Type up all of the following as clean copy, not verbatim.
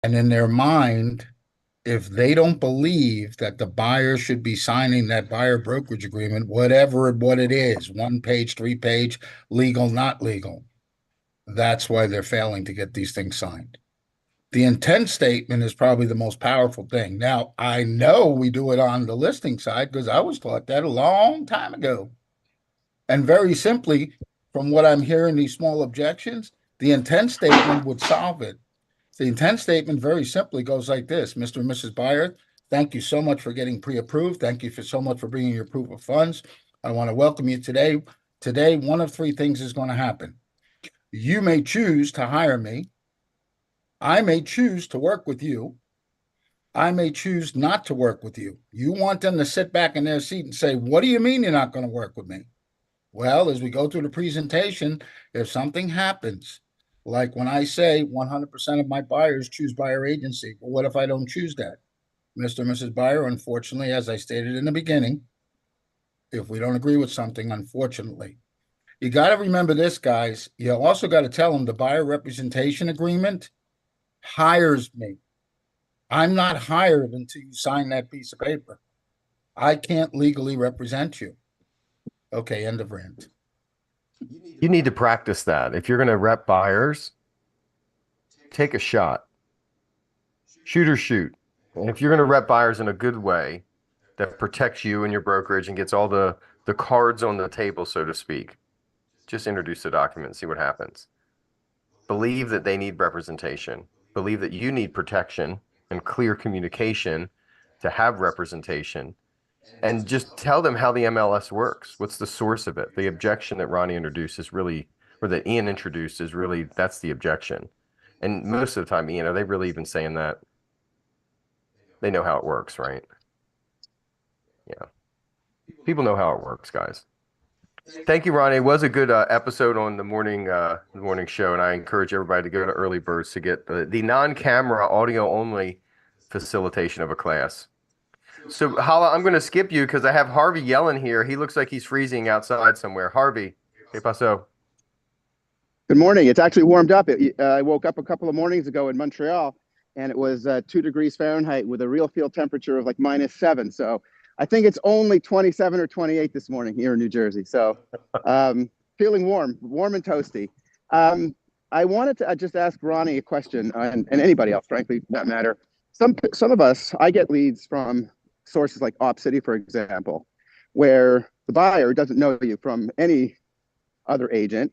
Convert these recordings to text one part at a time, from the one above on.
And in their mind, if they don't believe that the buyer should be signing that buyer brokerage agreement, what it is, 1 page, 3 page, legal, not legal, that's why they're failing to get these things signed. The intent statement is probably the most powerful thing. Now, I know we do it on the listing side because I was taught that a long time ago. And very simply, from what I'm hearing, these small objections, the intent statement would solve it. The intent statement very simply goes like this: Mr. and Mrs. Buyer, thank you so much for getting pre-approved. Thank you for so much for bringing your proof of funds. I want to welcome you today. Today, one of three things is going to happen. You may choose to hire me. I may choose to work with you. I may choose not to work with you. You want them to sit back in their seat and say, what do you mean you're not going to work with me? Well, as we go through the presentation, if something happens, like when I say 100% of my buyers choose buyer agency, well, what if I don't choose that? Mr. and Mrs. Buyer, unfortunately, as I stated in the beginning, if we don't agree with something, unfortunately, you got to remember this, guys. You also got to tell them the buyer representation agreement hires me. I'm not hired until you sign that piece of paper. I can't legally represent you. Okay, end of rant. You need to practice that. If you're going to rep buyers, take a shot. Shoot or shoot. And if you're going to rep buyers in a good way that protects you and your brokerage and gets all the cards on the table, so to speak, just introduce the document and see what happens. Believe that they need representation. Believe that you need protection and clear communication to have representation. And just tell them how the MLS works. What's the source of it? The objection that Ronnie introduced is really, or that Ian introduced is really, that's the objection. And most of the time, Ian, are they really even saying that? They know how it works, right? Yeah. People know how it works, guys. Thank you, Ronnie. It was a good episode on the morning show, and I encourage everybody to go to Early Birds to get the non-camera audio only facilitation of a class. So, Hala, I'm going to skip you because I have Harvey yelling here. He looks like he's freezing outside somewhere. Harvey, ¿qué pasó? Good morning. It's actually warmed up. I woke up a couple of mornings ago in Montreal, and it was 2 degrees Fahrenheit with a real field temperature of like -7. So I think it's only 27 or 28 this morning here in New Jersey. So feeling warm and toasty. I wanted to just ask Ronnie a question, and anybody else, frankly, for that matter. Some of us, I get leads from sources like Op City, for example, where the buyer doesn't know you from any other agent.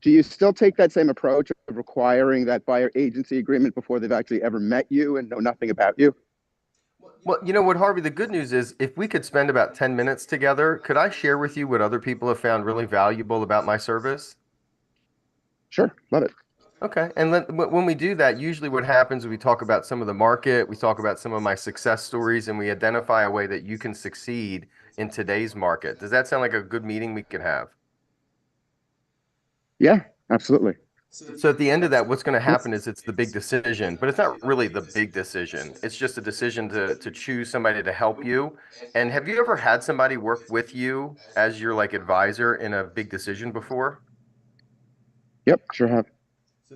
Do you still take that same approach of requiring that buyer agency agreement before they've actually ever met you and know nothing about you? Well, you know what, Harvey, the good news is if we could spend about 10 minutes together, could I share with you what other people have found really valuable about my service? Sure, love it. Okay. And when we do that, usually what happens is we talk about some of the market, we talk about some of my success stories, and we identify a way that you can succeed in today's market. Does that sound like a good meeting we could have? Yeah, absolutely. So at the end of that, what's going to happen is it's the big decision, but it's not really the big decision. It's just a decision to choose somebody to help you. And have you ever had somebody work with you as your like advisor in a big decision before? Yep, sure have.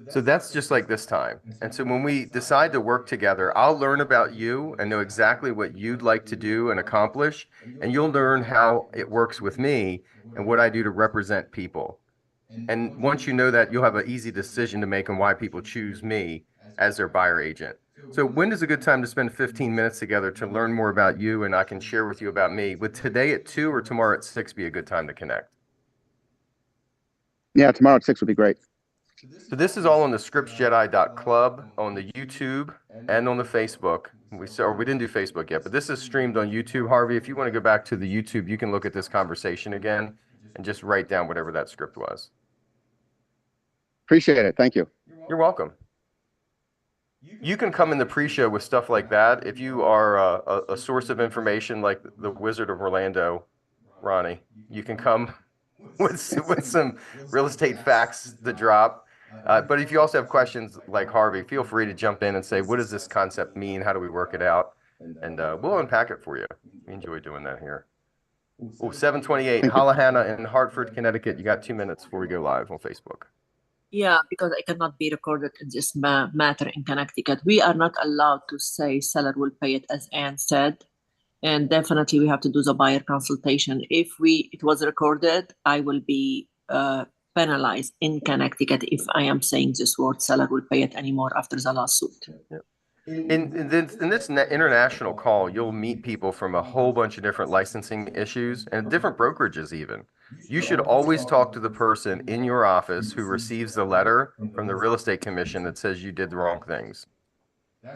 So that's just like this time. And so when we decide to work together, I'll learn about you and know exactly what you'd like to do and accomplish. And you'll learn how it works with me and what I do to represent people. And once you know that, you'll have an easy decision to make on why people choose me as their buyer agent. So when is a good time to spend 15 minutes together to learn more about you and I can share with you about me? Would today at 2 or tomorrow at 6 be a good time to connect? Yeah, tomorrow at 6 would be great. So this is all on the scriptsjedi.club, on the YouTube, and on the Facebook. We didn't do Facebook yet, but this is streamed on YouTube. Harvey, if you want to go back to the YouTube, you can look at this conversation again and just write down whatever that script was. Appreciate it. Thank you. You're welcome. You can come in the pre-show with stuff like that. If you are a source of information like the Wizard of Orlando, Ronnie, you can come with some real estate facts to drop. But if you also have questions like Harvey, feel free to jump in and say, what does this concept mean? How do we work it out? And we'll unpack it for you. We enjoy doing that here. Oh, 728, Hollahannah in Hartford, Connecticut. You got 2 minutes before we go live on Facebook. Yeah, because I cannot be recorded in this matter in Connecticut. We are not allowed to say seller will pay it, as Anne said. And definitely we have to do the buyer consultation. If it was recorded, I will be penalized in Connecticut if I am saying this word, seller will pay it anymore after the lawsuit. Yeah. In this international call, you'll meet people from a whole bunch of different licensing issues and different brokerages even. You should always talk to the person in your office who receives the letter from the real estate commission that says you did the wrong things.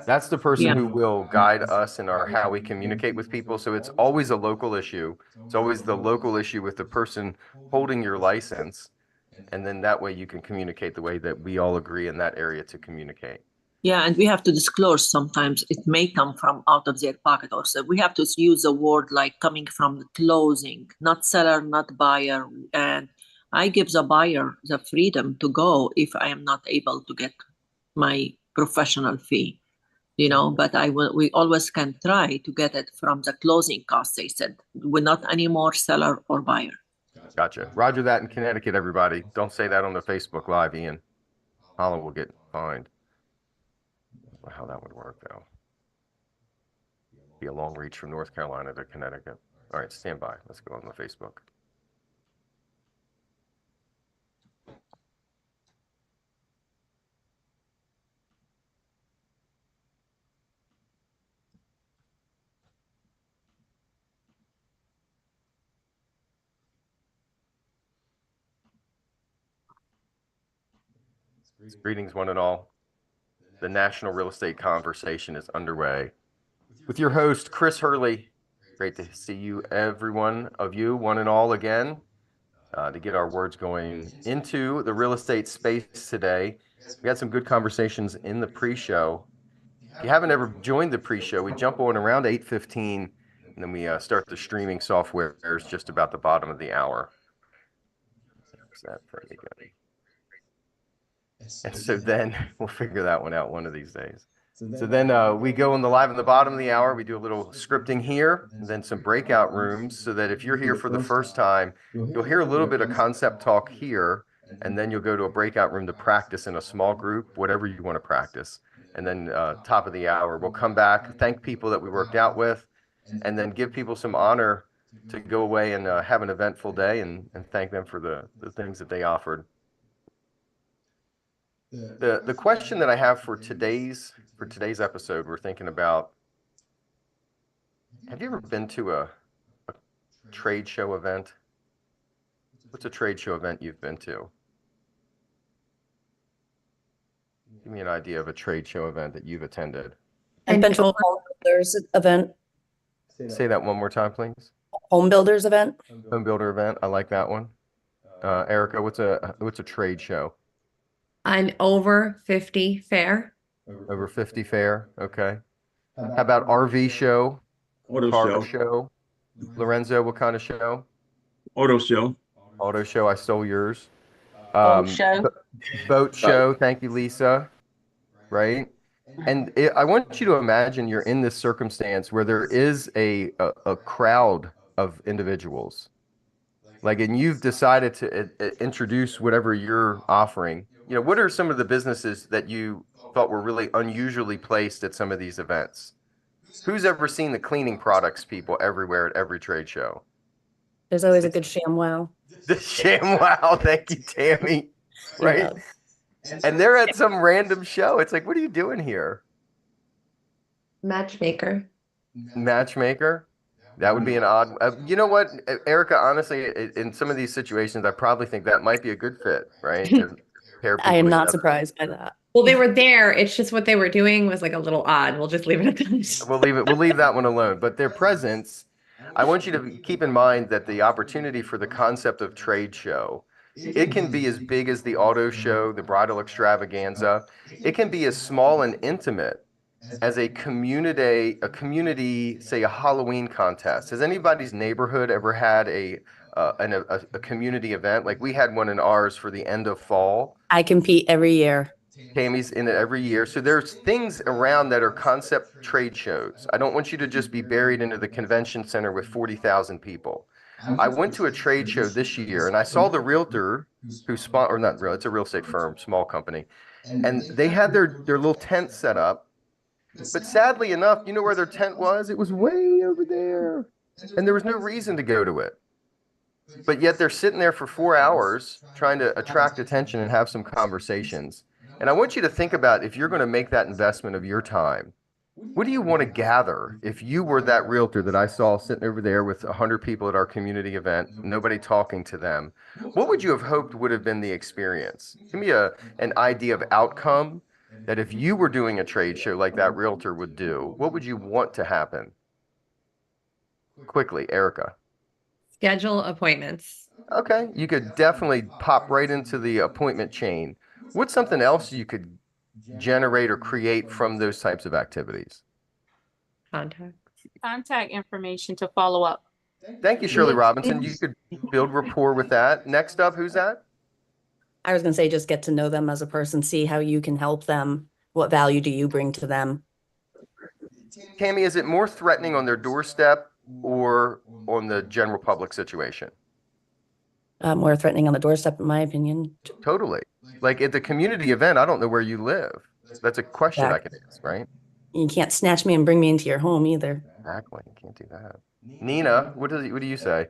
That's the person who will guide us in our how we communicate with people. So it's always a local issue. It's always the local issue with the person holding your license. And then that way you can communicate the way that we all agree in that area to communicate. Yeah, and we have to disclose sometimes it may come from out of their pocket or so. We have to use a word like coming from the closing, not seller, not buyer. And I give the buyer the freedom to go if I am not able to get my professional fee, but we always can try to get it from the closing costs. They said we're not anymore seller or buyer. Gotcha. Roger that in Connecticut, everybody. Don't say that on the Facebook Live, Ian. Holland will get fined. How that would work, though. Be a long reach from North Carolina to Connecticut. All right, stand by. Let's go on the Facebook. Greetings, one and all. The National Real Estate Conversation is underway with your host, Chris Hurley. Great to see you, everyone of you, one and all again, to get our words going into the real estate space today. We had some good conversations in the pre-show. If you haven't ever joined the pre-show, we jump on around 8:15, and then we start the streaming softwares just about the bottom of the hour. There's that thing again. And so then we'll figure that one out one of these days. So then we go on the live in the bottom of the hour. We do a little scripting here, and then some breakout rooms so that if you're here for the first time, you'll hear a little bit of concept talk here, and then you'll go to a breakout room to practice in a small group, whatever you want to practice. And then top of the hour, we'll come back, thank people that we worked out with, and then give people some honor to go away and have an eventful day and thank them for the things that they offered. The question that I have for today's episode, we're thinking about, have you ever been to a trade show event? What's a trade show event you've been to? Give me an idea of a trade show event that you've attended. I've been to a home builders event. Say that one more time, please. Home builders event. Home builder event. I like that one. Erica, what's a trade show? An over 50 fair. Over 50 fair. Okay. How about RV show? Auto show. Lorenzo, what kind of show? Auto show. Auto show. I stole yours. Boat show. Boat show. Thank you, Lisa. Right. And I want you to imagine you're in this circumstance where there is a crowd of individuals. And you've decided to introduce whatever you're offering. What are some of the businesses that you thought were really unusually placed at some of these events? Who's ever seen the cleaning products people everywhere at every trade show? There's always a good ShamWow. The ShamWow, thank you, Tammy. Right? And they're at some random show. It's like, what are you doing here? Matchmaker. Matchmaker? That would be an odd. You know what, Erica? Honestly, in some of these situations, I probably think that might be a good fit, right? I am not surprised by that. Well, they were there. It's just what they were doing was like a little odd. We'll just leave it at that. We'll leave that one alone. But their presence, I want you to keep in mind that the opportunity for the concept of trade show, it can be as big as the auto show, the bridal extravaganza. It can be as small and intimate as a community, say a Halloween contest. Has anybody's neighborhood ever had a community event? Like we had one in ours for the end of fall. I compete every year. Tammy's in it every year. So there's things around that are concept trade shows. I don't want you to just be buried into the convention center with 40,000 people. I went to a trade show this year and I saw the realtor who or not real, it's a real estate firm, small company, and they had their little tent set up. But sadly enough, you know where their tent was? It was way over there. And there was no reason to go to it. But yet they're sitting there for 4 hours trying to attract attention and have some conversations. And I want you to think about, if you're going to make that investment of your time, what do you want to gather if you were that realtor that I saw sitting over there with 100 people at our community event, nobody talking to them? What would you have hoped would have been the experience? Give me an idea of outcome that if you were doing a trade show like that realtor would do, what would you want to happen? Quickly, Erica. Schedule appointments. Okay, you could definitely pop right into the appointment chain. What's something else you could generate or create from those types of activities? Contact information to follow up. Thank you, Shirley Robinson. You could build rapport with that. Next up, who's that? I was going to say, just get to know them as a person, see how you can help them. What value do you bring to them? Tammy, is it more threatening on their doorstep or on the general public situation? More threatening on the doorstep, in my opinion. Totally. Like at the community event, I don't know where you live. That's a question I could ask, right? You can't snatch me and bring me into your home either. Exactly. You can't do that. Nina, what do you say?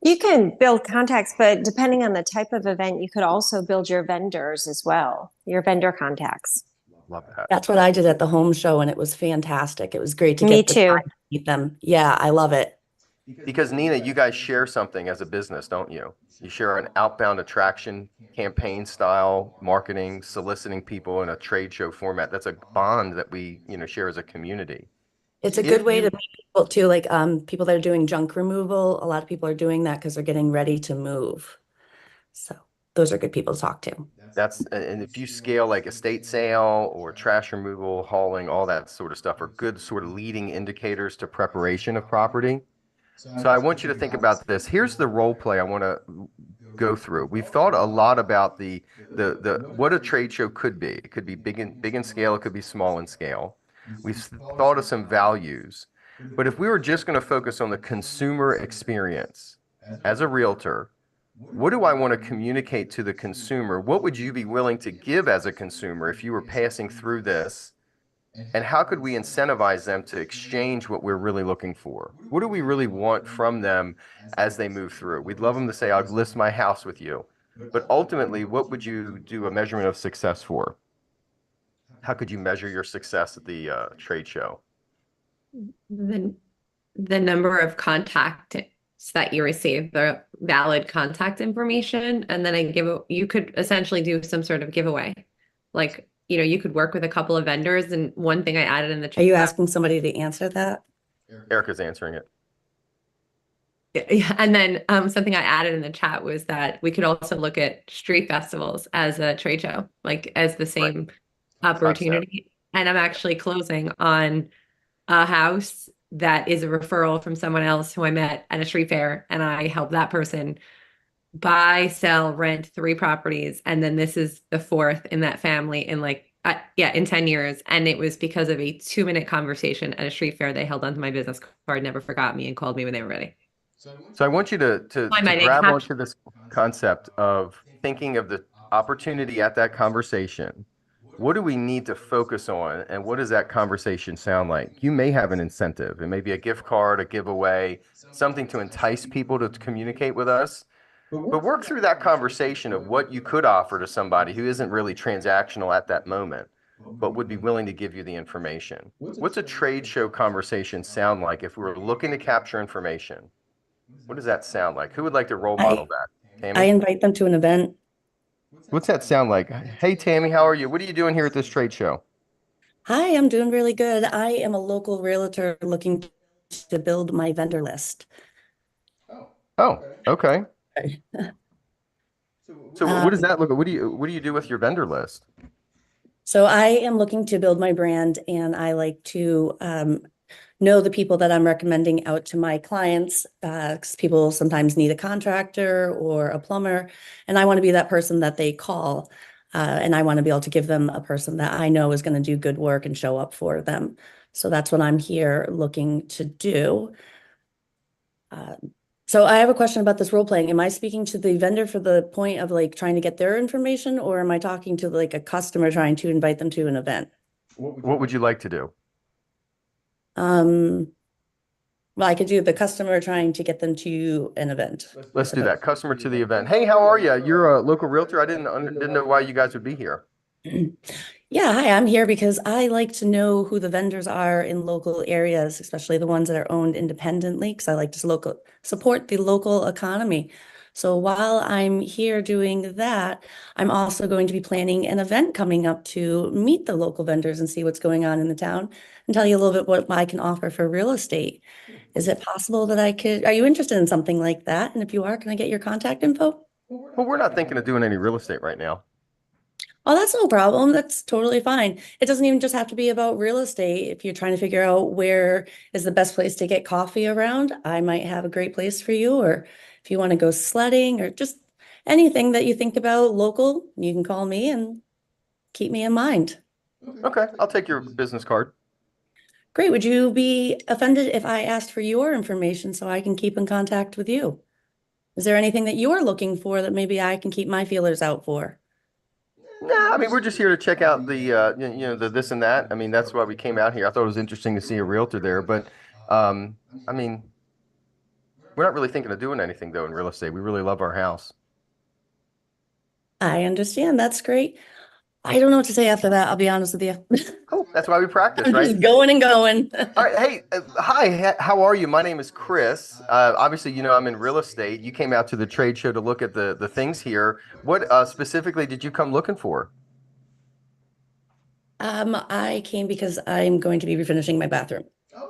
You can build contacts, but depending on the type of event, you could also build your vendors as well, your vendor contacts. Love that. That's what I did at the home show, and it was fantastic. It was great to Me get the too. time to meet them. Yeah, I love it. Because Nina, you guys share something as a business, don't you? You share an outbound attraction campaign style marketing, soliciting people in a trade show format. That's a bond that we, share as a community. It's a good way to meet people too, like people that are doing junk removal. A lot of people are doing that because they're getting ready to move. So those are good people to talk to. And if you scale like estate sale or trash removal, hauling, all that sort of stuff are good sort of leading indicators to preparation of property. So I want you to think about this. Here's the role play I want to go through. We've thought a lot about the what a trade show could be. It could be big in scale. It could be small in scale. We've thought of some values. But if we were just going to focus on the consumer experience as a realtor, what do I want to communicate to the consumer? What would you be willing to give as a consumer if you were passing through this? And how could we incentivize them to exchange what we're really looking for? What do we really want from them as they move through? We'd love them to say, I'll list my house with you. But ultimately, what would you do a measurement of success for? How could you measure your success at the trade show? The number of contacts that you receive, the valid contact information, and then you could essentially do some sort of giveaway. Like, you could work with a couple of vendors, and one thing I added in the chat. Are you asking somebody to answer that? Erica's answering it. Yeah, and then something I added in the chat was that we could also look at street festivals as a trade show, like as the same opportunity. And I'm actually closing on a house that is a referral from someone else who I met at a street fair, and I helped that person buy, sell, rent 3 properties. And then this is the 4th in that family in in 10 years. And it was because of a 2-minute conversation at a street fair. They held onto my business card, never forgot me, and called me when they were ready. So I want you to grab onto this concept of thinking of the opportunity at that conversation. What do we need to focus on, and what does that conversation sound like? You may have an incentive. It may be a gift card, a giveaway, something to entice people to communicate with us. But work through that conversation of what you could offer to somebody who isn't really transactional at that moment, but would be willing to give you the information. What's a trade show conversation sound like if we were looking to capture information? What does that sound like? Who would like to role model that? Tammy? I invite them to an event. What's that sound like? Hey, Tammy, how are you? What are you doing here at this trade show? Hi, I'm doing really good. I am a local realtor looking to build my vendor list. Oh, okay. So what does that look like? What do you do with your vendor list? So I am looking to build my brand, and I like to know the people that I'm recommending out to my clients, because people sometimes need a contractor or a plumber, and I want to be that person that they call, and I want to be able to give them a person that I know is going to do good work and show up for them. So that's what I'm here looking to do. So I have a question about this role playing. Am I speaking to the vendor for the point of like trying to get their information, or am I talking to like a customer trying to invite them to an event? What would you like to do? Well, I could do the customer trying to get them to an event. Let's do that. Customer to the event. Hey, how are you? You're a local realtor. I didn't know why you guys would be here. Yeah, hi, I'm here because I like to know who the vendors are in local areas, especially the ones that are owned independently, because I like to support the local economy. So while I'm here doing that, I'm also going to be planning an event coming up to meet the local vendors and see what's going on in the town and tell you a little bit what I can offer for real estate. Is it possible that are you interested in something like that? And if you are, can I get your contact info? Well, we're not thinking of doing any real estate right now. Oh, that's no problem. That's totally fine. It doesn't even just have to be about real estate. If you're trying to figure out where is the best place to get coffee around, I might have a great place for you. Or if you want to go sledding or just anything that you think about local, you can call me and keep me in mind. Okay, I'll take your business card. Great. Would you be offended if I asked for your information so I can keep in contact with you? Is there anything that you're looking for that maybe I can keep my feelers out for? No, I mean, we're just here to check out the, the this and that. I mean, that's why we came out here. I thought it was interesting to see a realtor there, but, I mean, we're not really thinking of doing anything though in real estate. We really love our house. I understand. That's great. I don't know what to say after that. I'll be honest with you. Cool. That's why we practice, I'm right? just going and going. All right. Hey, hi. How are you? My name is Chris. Obviously, I'm in real estate. You came out to the trade show to look at the things here. What specifically did you come looking for? I came because I'm going to be refinishing my bathroom.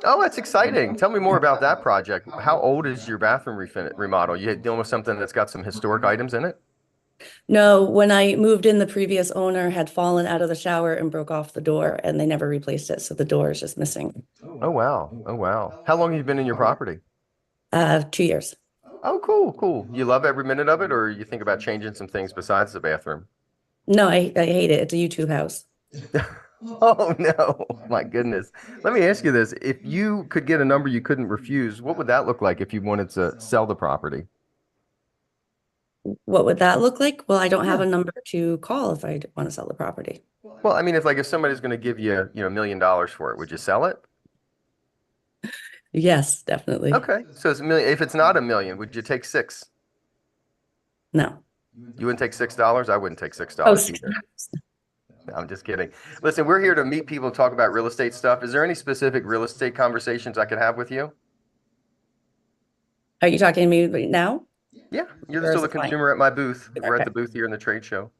Oh, that's exciting. Tell me more about that project. How old is your bathroom remodel? You dealing with something that's got some historic items in it? No, when I moved in, the previous owner had fallen out of the shower and broke off the door, and they never replaced it, so the door is just missing. Oh, wow. Oh, wow. How long have you been in your property? 2 years. Oh, cool, cool. You love every minute of it, or you think about changing some things besides the bathroom? No, I hate it. It's a YouTube house. Oh, no. My goodness. Let me ask you this. If you could get a number you couldn't refuse, what would that look like if you wanted to sell the property? What would that look like? Well, I don't have Yeah. a number to call if I want to sell the property. Well, I mean, if somebody's going to give you, $1 million for it, would you sell it? Yes, definitely. Okay. So it's a million. If it's not a million, would you take six? No. You wouldn't take $6? I wouldn't take Oh, $6 either. No, I'm just kidding. Listen, we're here to meet people, talk about real estate stuff. Is there any specific real estate conversations I could have with you? Are you talking to me right now? Yeah, you're Or still as the a client? consumer at my booth. We're at Okay. the booth here in the trade show.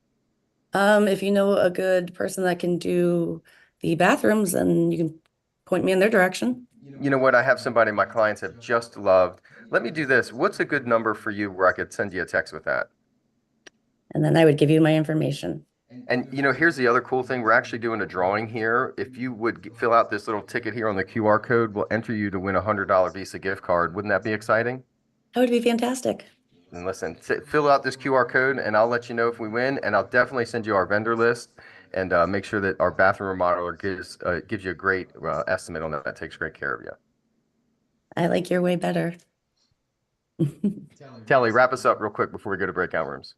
If you know a good person that can do the bathrooms, then you can point me in their direction. You know what? I have somebody my clients have just loved. Let me do this. What's a good number for you where I could send you a text with that? And then I would give you my information. And here's the other cool thing. We're actually doing a drawing here. If you would fill out this little ticket here on the QR code, we'll enter you to win a $100 Visa gift card. Wouldn't that be exciting? That would be fantastic. And listen, fill out this QR code and I'll let you know if we win. And I'll definitely send you our vendor list and make sure that our bathroom remodeler gives you a great estimate on that. That takes great care of you. I like your way better. Kelly, wrap us up real quick before we go to breakout rooms.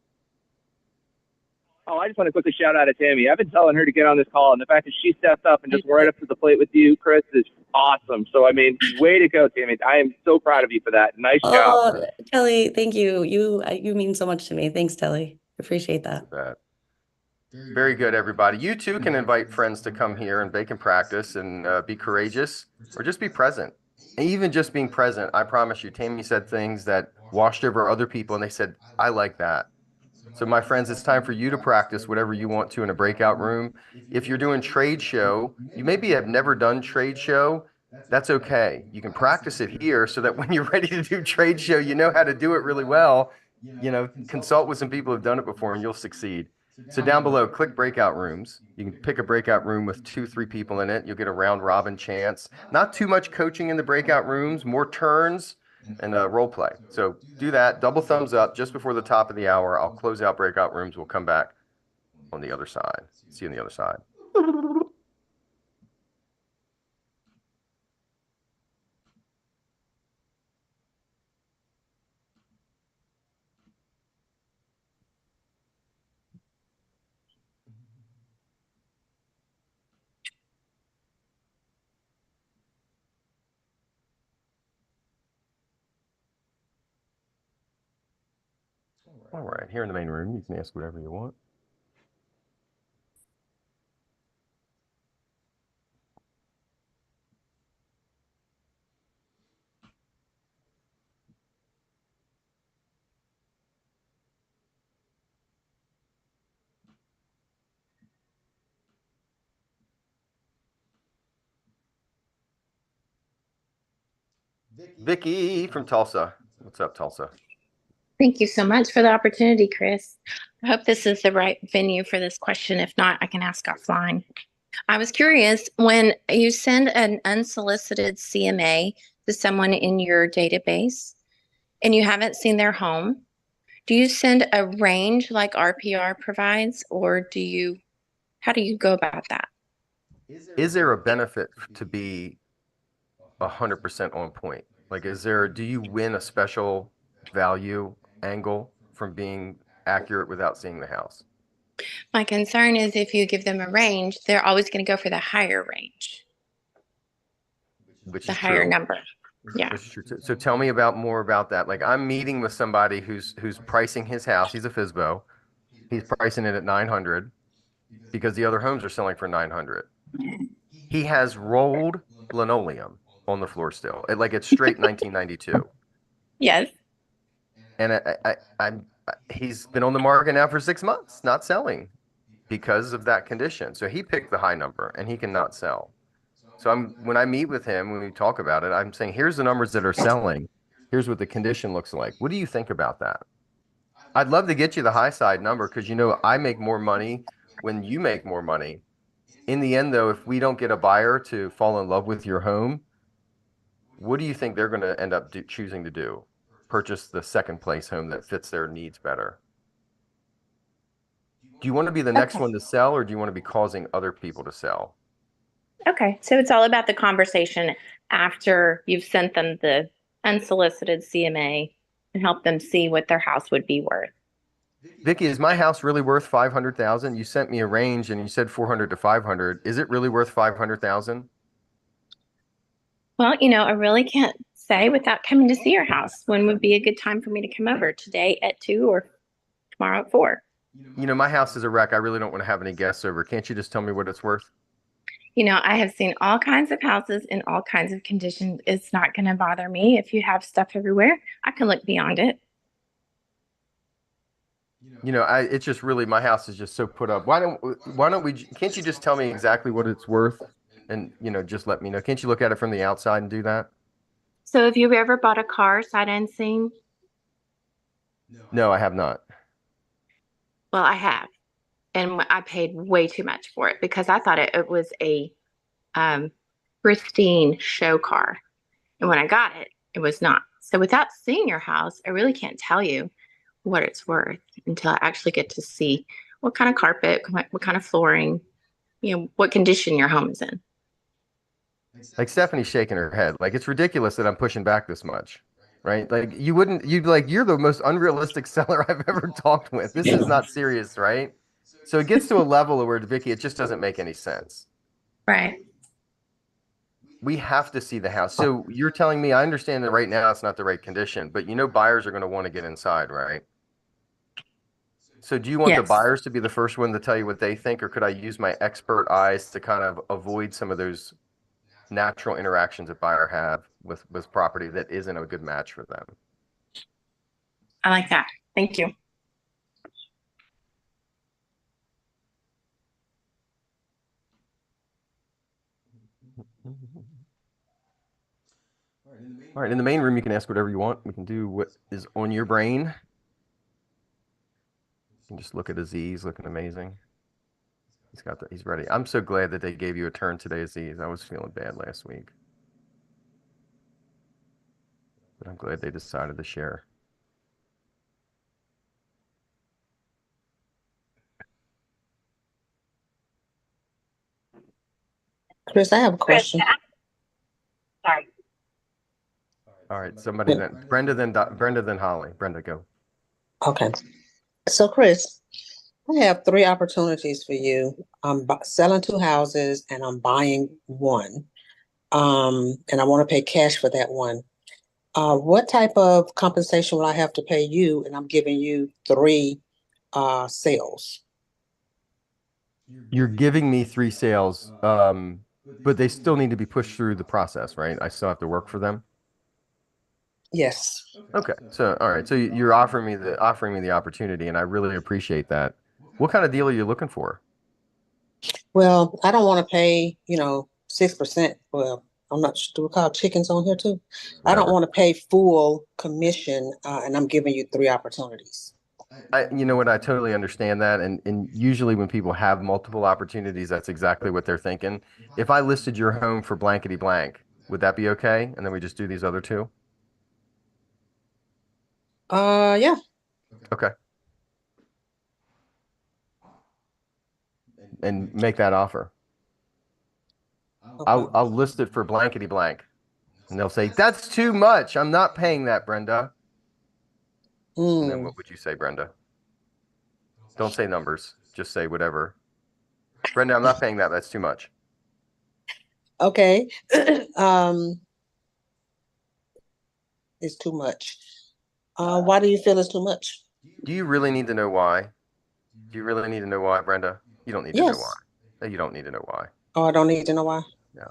Oh, I just want to quickly shout out to Tammy. I've been telling her to get on this call, and the fact that she stepped up and just right up to the plate with you, Chris, is awesome. So, I mean, way to go, Tammy. I am so proud of you for that. Nice job. Oh, Telly, thank you. You mean so much to me. Thanks, Telly. Appreciate that. Very good, everybody. You too can invite friends to come here and they can practice and be courageous or just be present. And even just being present, I promise you, Tammy said things that washed over other people and they said, I like that. So my friends, it's time for you to practice whatever you want to in a breakout room. If you're doing trade show, you maybe have never done trade show. That's okay. You can practice it here so that when you're ready to do trade show, you know how to do it really well. Consult with some people who've done it before and you'll succeed. So down below, click breakout rooms. You can pick a breakout room with 2-3 people in it. You'll get a round robin chance. Not too much coaching in the breakout rooms, more turns and role play. So do that. Double thumbs up just before the top of the hour. I'll close out breakout rooms. We'll come back on the other side. See you on the other side. All right, here in the main room, you can ask whatever you want. Vicky from Tulsa. What's up, Tulsa? Thank you so much for the opportunity, Chris. I hope this is the right venue for this question. If not, I can ask offline. I was curious, when you send an unsolicited CMA to someone in your database and you haven't seen their home, do you send a range like RPR provides, or how do you go about that? Is there a benefit to be 100% on point? Like, do you win a special value angle from being accurate without seeing the house? My concern is if you give them a range, they're always going to go for the higher range, Which the is higher true. number. Yeah. Which is true too. So tell me more about that. Like, I'm meeting with somebody who's pricing his house. He's a FSBO. He's pricing it at 900 because the other homes are selling for 900. He has rolled linoleum on the floor still. It's straight 1992. Yes. And he's been on the market now for 6 months, not selling because of that condition. So he picked the high number and he cannot sell. So when I meet with him, when we talk about it, I'm saying, here's the numbers that are selling. Here's what the condition looks like. What do you think about that? I'd love to get you the high side number because, I make more money when you make more money. In the end, though, if we don't get a buyer to fall in love with your home, what do you think they're going to end up choosing to do? Purchase the second place home that fits their needs better? Do you want to be the next one to sell, or do you want to be causing other people to sell? Okay. So it's all about the conversation after you've sent them the unsolicited CMA and help them see what their house would be worth. Vicky, is my house really worth 500,000? You sent me a range and you said 400 to 500. Is it really worth 500,000? Well, I really can't say without coming to see your house. When would be a good time for me to come over? Today at 2 or tomorrow at 4? My house is a wreck. I really don't want to have any guests over. Can't you just tell me what it's worth? I have seen all kinds of houses in all kinds of conditions. It's not going to bother me. If you have stuff everywhere, I can look beyond it. It's just really, my house is just so put up. Can't you just tell me exactly what it's worth and, just let me know? Can't you look at it from the outside and do that? So have you ever bought a car sight unseen? No, I have not. Well, I have. And I paid way too much for it because I thought it was a pristine show car. And when I got it, it was not. So without seeing your house, I really can't tell you what it's worth until I actually get to see what kind of carpet, what kind of flooring, what condition your home is in. Like, Stephanie's shaking her head. Like, it's ridiculous that I'm pushing back this much, right? Like, you'd be like, you're the most unrealistic seller I've ever talked with. This is not serious, right? So it gets to a level where, Vicky, it just doesn't make any sense. Right. We have to see the house. So you're telling me, I understand that right now it's not the right condition, but buyers are going to want to get inside, right? So do you want the buyers to be the first one to tell you what they think, or could I use my expert eyes to kind of avoid some of those natural interactions that buyer have with property that isn't a good match for them? I like that. Thank you. All right, in the main room, you can ask whatever you want. We can do what is on your brain. You can just look at Aziz, looking amazing. He's ready. I'm so glad that they gave you a turn today, Aziz. I was feeling bad last week, but I'm glad they decided to share. Chris, I have a question. Sorry. All right, somebody then. Brenda, then Holly. Brenda, go. Okay. So, Chris, I have 3 opportunities for you. I'm selling 2 houses and I'm buying one. And I want to pay cash for that one. What type of compensation will I have to pay you? And I'm giving you 3 sales. You're giving me 3 sales, but they still need to be pushed through the process, right? I still have to work for them. Yes. Okay. So, all right. So you're offering me the opportunity, and I really appreciate that. What kind of deal are you looking for? Well, I don't want to pay, 6%. Well, I'm not sure. Do we call chickens on here too? I don't Whatever. want to pay full commission, and I'm giving you 3 opportunities. You know what? I totally understand that. And usually when people have multiple opportunities, that's exactly what they're thinking. If I listed your home for blankety blank, would that be okay? And then we just do these other 2? Yeah. Okay. And make that offer. Okay. I'll list it for blankety blank. And they'll say, that's too much. I'm not paying that, Brenda. And then what would you say, Brenda? Don't say numbers. Just say whatever. Brenda, I'm not paying that. That's too much. Okay. It's too much. Why do you feel it's too much? Do you really need to know why? Do you really need to know why, Brenda? You don't need to know why. Yes. No, you don't need to know why. Oh, I don't need to know why. No.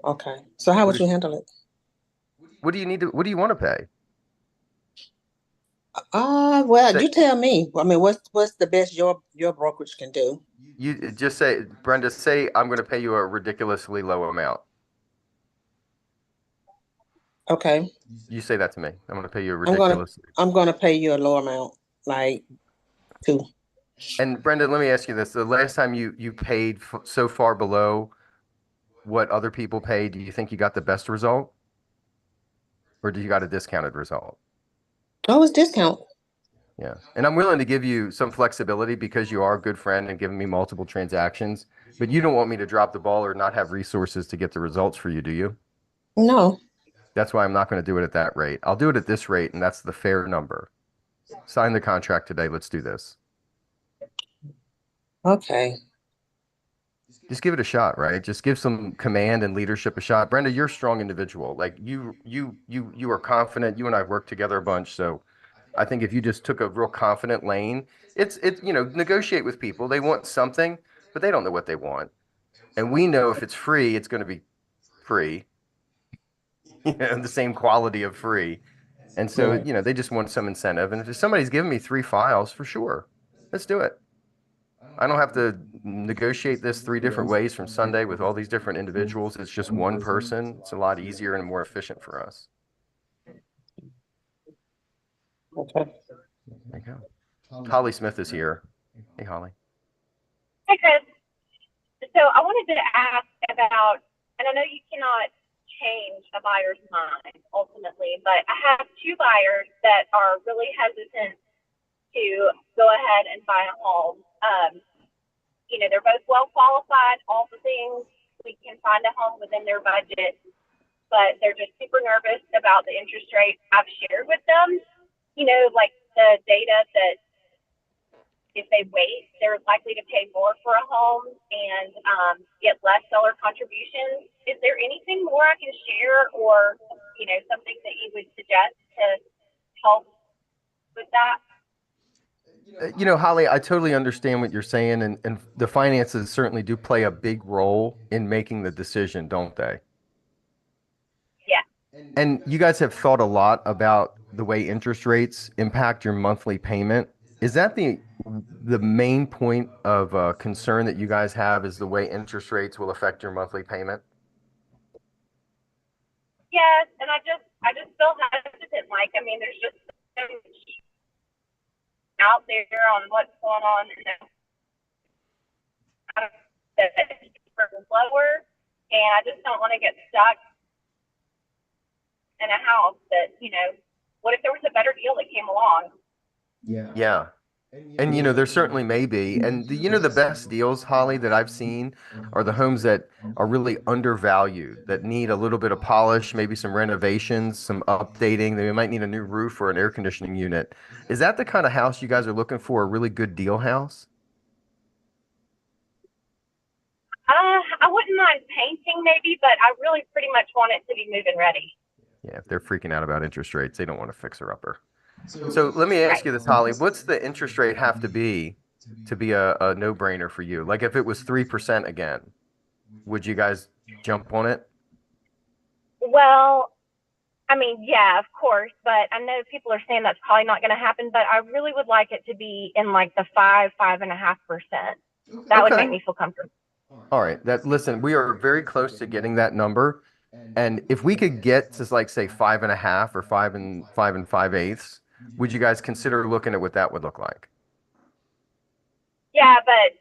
Okay. So how would you handle it? What do you want to pay? Well, you tell me. I mean, what's the best your brokerage can do? You just say, Brenda, say I'm going to pay you a ridiculously low amount. Okay. You say that to me. I'm going to pay you a I'm ridiculous. gonna pay you a low amount, like 2. And Brenda, let me ask you this: the last time you paid so far below what other people paid, do you think you got the best result, or do you got a discounted result? Oh, it's discount. Yeah, and I'm willing to give you some flexibility because you are a good friend and giving me multiple transactions, but you don't want me to drop the ball or not have resources to get the results for you, do you? No. That's why I'm not going to do it at that rate. I'll do it at this rate, and that's the fair number. Sign the contract today. Let's do this. Okay. Just give it a shot, right? Just give some command and leadership a shot. Brenda, you're a strong individual. Like you are confident. You and I've worked together a bunch, so I think if you just took a real confident lane, it's negotiate with people. They want something, but they don't know what they want. And we know if it's free, it's going to be free. The same quality of free. And so, Right. they just want some incentive. And if somebody's giving me 3 files, for sure, let's do it. I don't have to negotiate this 3 different ways from Sunday with all these different individuals. It's just one person. It's a lot easier and more efficient for us. Okay. There you go. Holly Smith is here. Hey, Holly. Hi, Chris. So I wanted to ask about, and I know you cannot change a buyer's mind ultimately, but I have 2 buyers that are really hesitant to go ahead and buy a home. They're both well qualified, all the things. We can find a home within their budget, but they're just super nervous about the interest rate I've shared with them. Like the data that if they wait, they're likely to pay more for a home and get less seller contributions. Is there anything more I can share or, something that you would suggest to help with that? Holly, I totally understand what you're saying, and the finances certainly do play a big role in making the decision, don't they? Yeah. And you guys have thought a lot about the way interest rates impact your monthly payment. Is that the main point of concern that you guys have, is the way interest rates will affect your monthly payment? Yes, and I just feel hesitant. There's just so much out there on what's going on in the lower, and I just don't want to get stuck in a house that, what if there was a better deal that came along? Yeah. And there certainly may be. And the best deals, Holly, that I've seen are the homes that are really undervalued, that need a little bit of polish, maybe some renovations, some updating. They might need a new roof or an air conditioning unit. Is that the kind of house you guys are looking for, a really good deal house? I wouldn't mind painting maybe, but I really pretty much want it to be move-in ready. Yeah, if they're freaking out about interest rates, they don't want to fix her upper. So let me ask you this, Holly. What's the interest rate have to be a no-brainer for you? Like if it was 3% again, would you guys jump on it? Well, I mean, yeah, of course, but I know people are saying that's probably not going to happen, but I really would like it to be in like the 5.5%. That would make me feel comfortable. All right. Listen, we are very close to getting that number. And if we could get to like say 5.5 or 5 5/8, would you guys consider looking at what that would look like? Yeah, but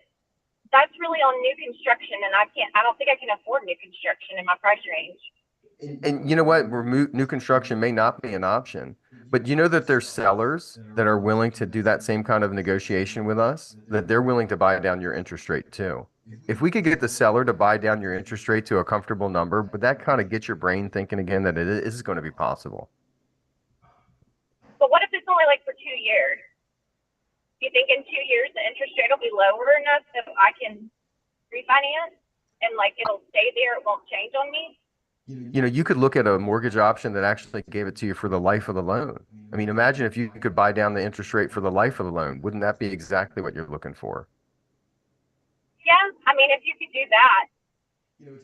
that's really on new construction, and I don't think I can afford new construction in my price range. And you know what? New construction may not be an option, but you know that there's sellers that are willing to do that same kind of negotiation with us, that they're willing to buy down your interest rate too. If we could get the seller to buy down your interest rate to a comfortable number, but that kind of gets your brain thinking again that it is going to be possible. But what if it's only like for 2 years? Do you think in 2 years the interest rate will be lower enough that I can refinance and like it'll stay there, it won't change on me? You know, you could look at a mortgage option that actually gave it to you for the life of the loan. I mean, imagine if you could buy down the interest rate for the life of the loan. Wouldn't that be exactly what you're looking for? Yeah, I mean, if you could do that.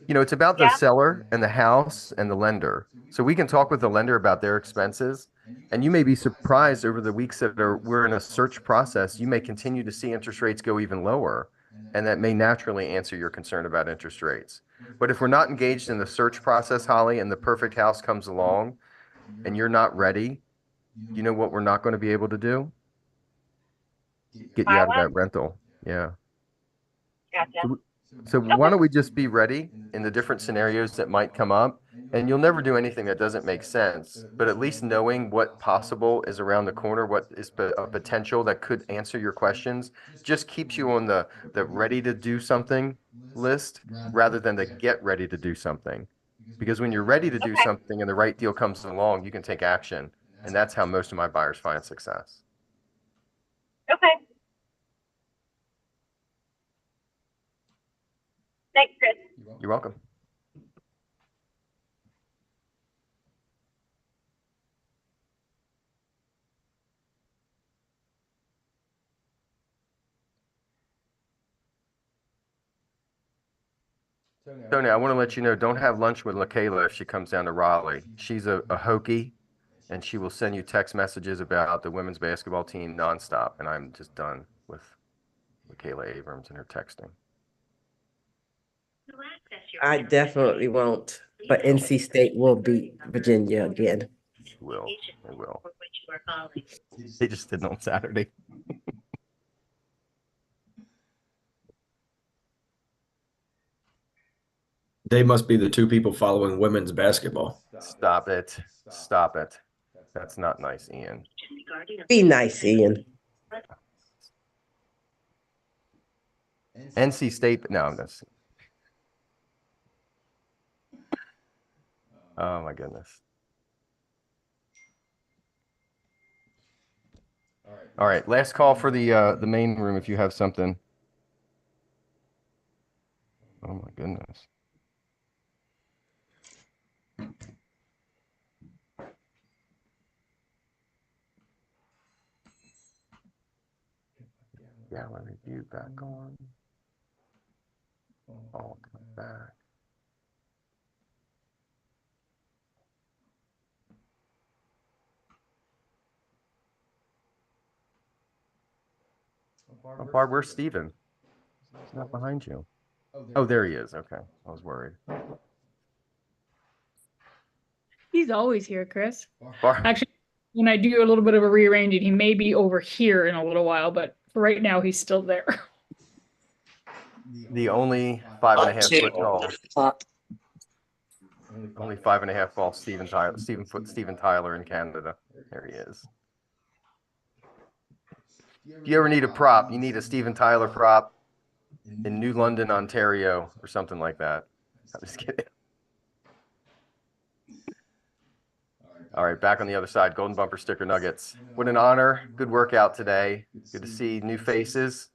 You know, it's about the seller and the house and the lender. So we can talk with the lender about their expenses. And you may be surprised over the weeks that we're in a search process, you may continue to see interest rates go even lower. And that may naturally answer your concern about interest rates. But if we're not engaged in the search process, Holly, and the perfect house comes along and you're not ready, you know what we're not going to be able to do? Get you out of that rental. Yeah. Gotcha. So why don't we just be ready in the different scenarios that might come up? And you'll never do anything that doesn't make sense, but at least knowing what possible is around the corner, what is a potential that could answer your questions, just keeps you on the ready to do something list rather than the get ready to do something. Because when you're ready to do something and the right deal comes along, you can take action. And that's how most of my buyers find success. Okay. Thanks, Chris. You're welcome. Tony, I want to let you know, don't have lunch with LaKayla if she comes down to Raleigh. She's a Hokie, and she will send you text messages about the women's basketball team nonstop. And I'm just done with LaKayla Abrams and her texting. I definitely won't, but NC State will beat Virginia again. They will. They just didn't on Saturday. They must be the two people following women's basketball. Stop it. Stop it. That's not nice, Ian. Be nice, Ian. NC State, no, that's. Oh my goodness. All right, last call for the main room if you have something. Oh my goodness. Gallery view back on. All come back. Oh, Barb, where's Steven? He's not behind you. Oh, there he is. Okay. I was worried. He's always here, Chris. Barb. Actually, when I do a little bit of a rearranging, he may be over here in a little while, but for right now, he's still there. The only 5.5 foot tall. Only 5.5 ball Steven Tyler in Canada. There he is. If you ever need a prop, you need a Steven Tyler prop in New London, Ontario, or something like that. I'm just kidding. All right, back on the other side, Golden Bumper Sticker Nuggets. What an honor. Good workout today. Good to see new faces.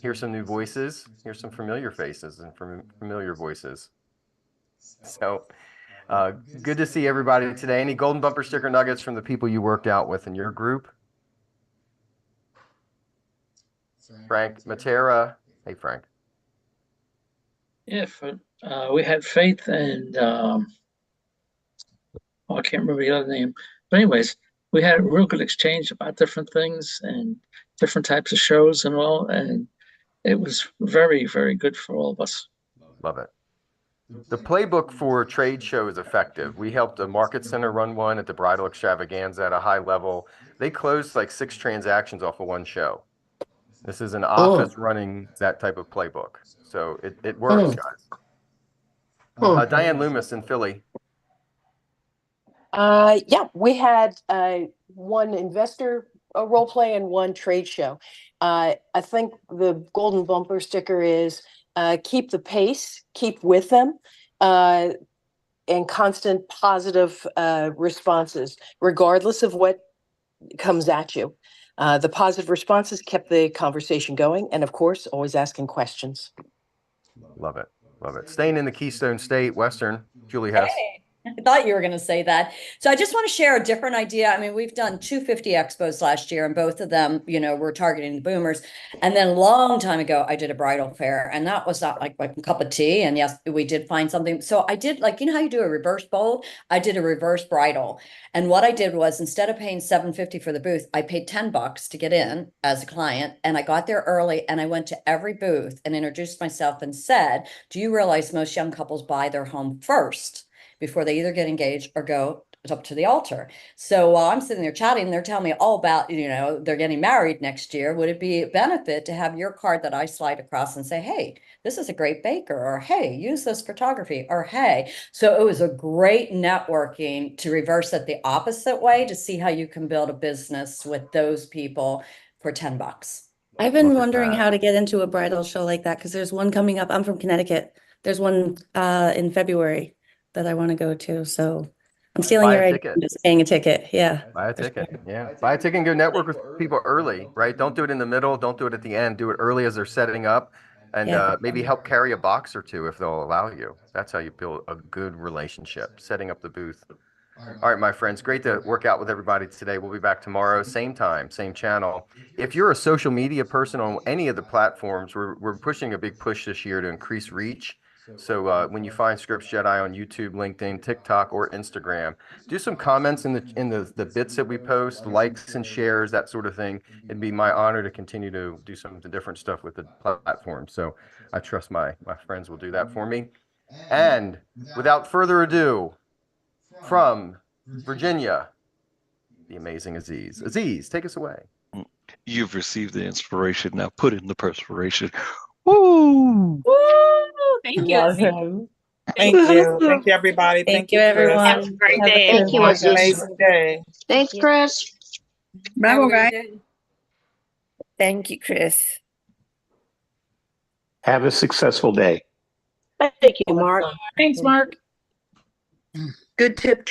Hear some new voices. Hear some familiar faces and familiar voices. So Good to see everybody today. Any golden bumper sticker nuggets from the people you worked out with in your group? Frank Matera. Hey, Frank. If we had faith and I can't remember the other name, but anyways, we had a real good exchange about different things and different types of shows and all, and it was very, very good for all of us. Love it. The playbook for trade show is effective. We helped a market center run one at the Bridal Extravaganza at a high level. They closed like 6 transactions off of one show. This is an office running that type of playbook. So it works, guys. Diane Loomis in Philly. Yeah, we had one investor role play and one trade show. I think the golden bumper sticker is keep the pace, keep with them, and constant positive responses, regardless of what comes at you. The positive responses kept the conversation going, and of course, always asking questions. Love it. Love it. Staying in the Keystone State, Western, Julie Hess. Hey. I thought you were going to say that. So I just want to share a different idea. I mean, we've done 250 expos last year, and both of them, you know, we're targeting the boomers. And then a long time ago, I did a bridal fair, and that was not like a cup of tea. And yes, we did find something. So I did, like, you know how you do a reverse bold? I did a reverse bridal. And what I did was, instead of paying $7.50 for the booth, I paid $10 to get in as a client. And I got there early, and I went to every booth and introduced myself and said, do you realize most young couples buy their home first before they either get engaged or go up to the altar? So while I'm sitting there chatting, they're telling me all about, you know, they're getting married next year. Would it be a benefit to have your card that I slide across and say, hey, this is a great baker, or hey, use this photography, or hey. So it was a great networking to reverse it the opposite way, to see how you can build a business with those people for $10. I've been wondering how to get into a bridal show like that, because there's one coming up. I'm from Connecticut. There's one in February that I want to go to. So I'm stealing your idea. I'm just paying a ticket. Yeah. Buy a ticket. Yeah. Buy a ticket and go network with people early, right? Don't do it in the middle. Don't do it at the end. Do it early as they're setting up, and maybe help carry a box or two if they'll allow you. That's how you build a good relationship, setting up the booth. All right, my friends, great to work out with everybody today. We'll be back tomorrow, same time, same channel. If you're a social media person on any of the platforms, we're pushing a big push this year to increase reach. So when you find Scripts Jedi on YouTube, LinkedIn, TikTok, or Instagram, do some comments in the bits that we post, likes and shares, that sort of thing. It'd be my honor to continue to do some different stuff with the platform. So I trust my friends will do that for me. And without further ado, from Virginia, the amazing Aziz. Aziz, take us away. You've received the inspiration. Now put in the perspiration. Woo! Woo! Thank you. Awesome. Thank you. Thank you, everybody. Thank you, everyone. Have a great day. Thank you. Have an amazing day. Thanks, Chris. Bye, guys. Thank you, Chris. Have a successful day. Thank you, Mark. Thanks, Mark. Good tip,